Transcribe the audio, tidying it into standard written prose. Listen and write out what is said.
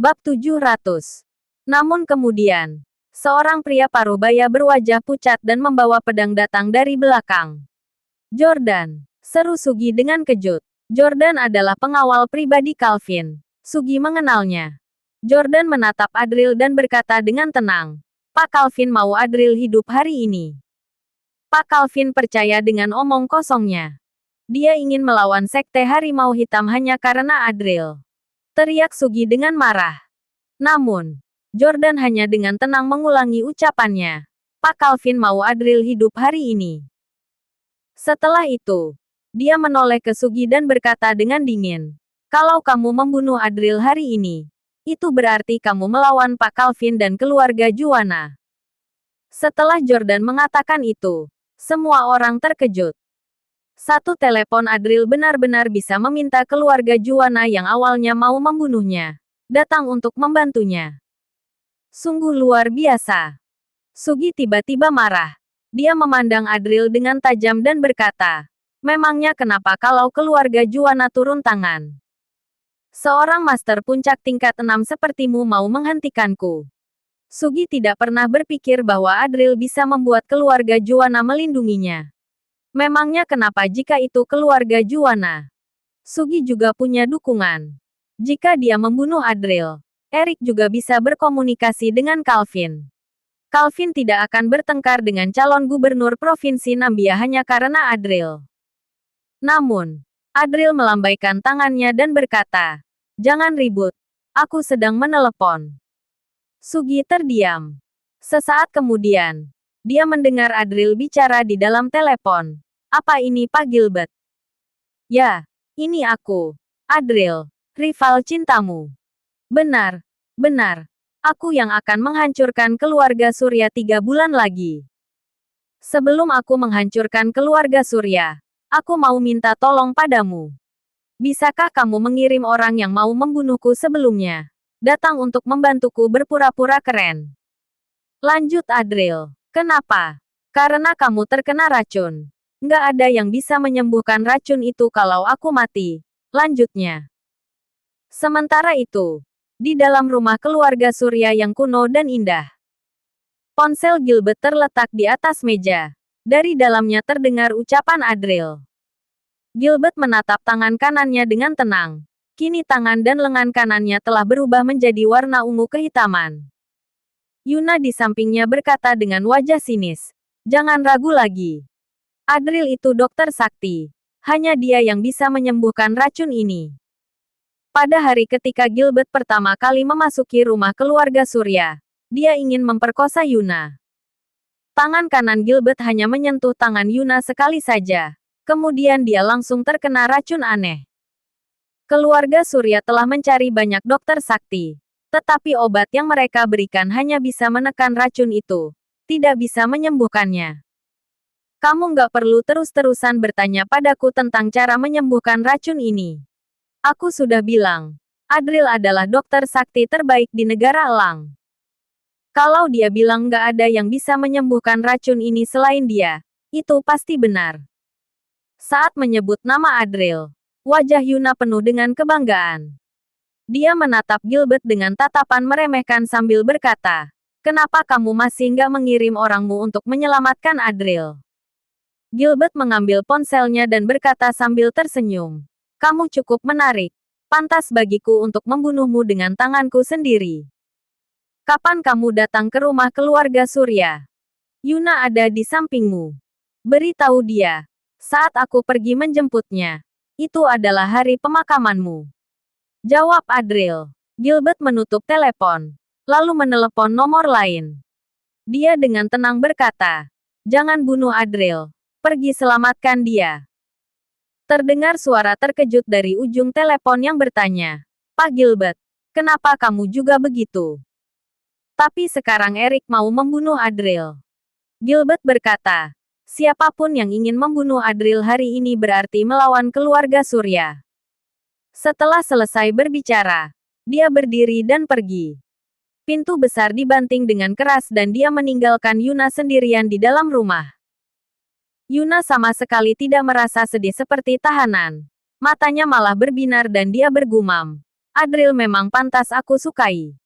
Bab 700. Namun kemudian, seorang pria parubaya berwajah pucat dan membawa pedang datang dari belakang. Jordan, seru Sugi dengan kejut. Jordan adalah pengawal pribadi Calvin. Sugi mengenalnya. Jordan menatap Adril dan berkata dengan tenang, "Pak Calvin mau Adril hidup hari ini." Pak Calvin percaya dengan omong kosongnya. Dia ingin melawan Sekte Harimau Hitam hanya karena Adril. Teriak Sugi dengan marah. Namun, Jordan hanya dengan tenang mengulangi ucapannya. Pak Calvin mau Adril hidup hari ini. Setelah itu, dia menoleh ke Sugi dan berkata dengan dingin, "Kalau kamu membunuh Adril hari ini, itu berarti kamu melawan Pak Calvin dan keluarga Juwana." Setelah Jordan mengatakan itu, semua orang terkejut. Satu telepon Adril benar-benar bisa meminta keluarga Juwana yang awalnya mau membunuhnya datang untuk membantunya. Sungguh luar biasa. Sugi tiba-tiba marah. Dia memandang Adril dengan tajam dan berkata, "Memangnya kenapa kalau keluarga Juwana turun tangan? Seorang master puncak tingkat 6 sepertimu mau menghentikanku." Sugi tidak pernah berpikir bahwa Adril bisa membuat keluarga Juwana melindunginya. Memangnya kenapa jika itu keluarga Juwana? Sugi juga punya dukungan. Jika dia membunuh Adril, Erik juga bisa berkomunikasi dengan Calvin. Calvin tidak akan bertengkar dengan calon gubernur Provinsi Nambia hanya karena Adril. Namun, Adril melambaikan tangannya dan berkata, "Jangan ribut. Aku sedang menelepon." Sugi terdiam. Sesaat kemudian, dia mendengar Adril bicara di dalam telepon. "Apa ini Pak Gilbert?" "Ya, ini aku. Adril, rival cintamu." "Benar, benar. Aku yang akan menghancurkan keluarga Surya 3 bulan lagi. Sebelum aku menghancurkan keluarga Surya, aku mau minta tolong padamu. Bisakah kamu mengirim orang yang mau membunuhku sebelumnya datang untuk membantuku berpura-pura keren?" Lanjut Adril. "Kenapa? Karena kamu terkena racun. Nggak ada yang bisa menyembuhkan racun itu kalau aku mati." Lanjutnya. Sementara itu, di dalam rumah keluarga Surya yang kuno dan indah, ponsel Gilbert terletak di atas meja. Dari dalamnya terdengar ucapan Adril. Gilbert menatap tangan kanannya dengan tenang. Kini tangan dan lengan kanannya telah berubah menjadi warna ungu kehitaman. Yuna di sampingnya berkata dengan wajah sinis, "Jangan ragu lagi. Adril itu dokter sakti. Hanya dia yang bisa menyembuhkan racun ini." Pada hari ketika Gilbert pertama kali memasuki rumah keluarga Surya, dia ingin memperkosa Yuna. Tangan kanan Gilbert hanya menyentuh tangan Yuna sekali saja. Kemudian dia langsung terkena racun aneh. Keluarga Surya telah mencari banyak dokter sakti. Tetapi obat yang mereka berikan hanya bisa menekan racun itu. Tidak bisa menyembuhkannya. "Kamu nggak perlu terus-terusan bertanya padaku tentang cara menyembuhkan racun ini. Aku sudah bilang, Adril adalah dokter sakti terbaik di negara Elang. Kalau dia bilang nggak ada yang bisa menyembuhkan racun ini selain dia, itu pasti benar." Saat menyebut nama Adril, wajah Yuna penuh dengan kebanggaan. Dia menatap Gilbert dengan tatapan meremehkan sambil berkata, "Kenapa kamu masih nggak mengirim orangmu untuk menyelamatkan Adril?" Gilbert mengambil ponselnya dan berkata sambil tersenyum, "Kamu cukup menarik. Pantas bagiku untuk membunuhmu dengan tanganku sendiri. Kapan kamu datang ke rumah keluarga Surya? Yuna ada di sampingmu. Beritahu dia, saat aku pergi menjemputnya, itu adalah hari pemakamanmu." Jawab Adril. Gilbert menutup telepon, lalu menelepon nomor lain. Dia dengan tenang berkata, "Jangan bunuh Adril. Pergi selamatkan dia." Terdengar suara terkejut dari ujung telepon yang bertanya, "Pak Gilbert, kenapa kamu juga begitu?" Tapi sekarang Erik mau membunuh Adril. Gilbert berkata, "Siapapun yang ingin membunuh Adril hari ini berarti melawan keluarga Surya." Setelah selesai berbicara, dia berdiri dan pergi. Pintu besar dibanting dengan keras dan dia meninggalkan Yuna sendirian di dalam rumah. Yuna sama sekali tidak merasa sedih seperti tahanan. Matanya malah berbinar dan dia bergumam, Adril memang pantas aku sukai.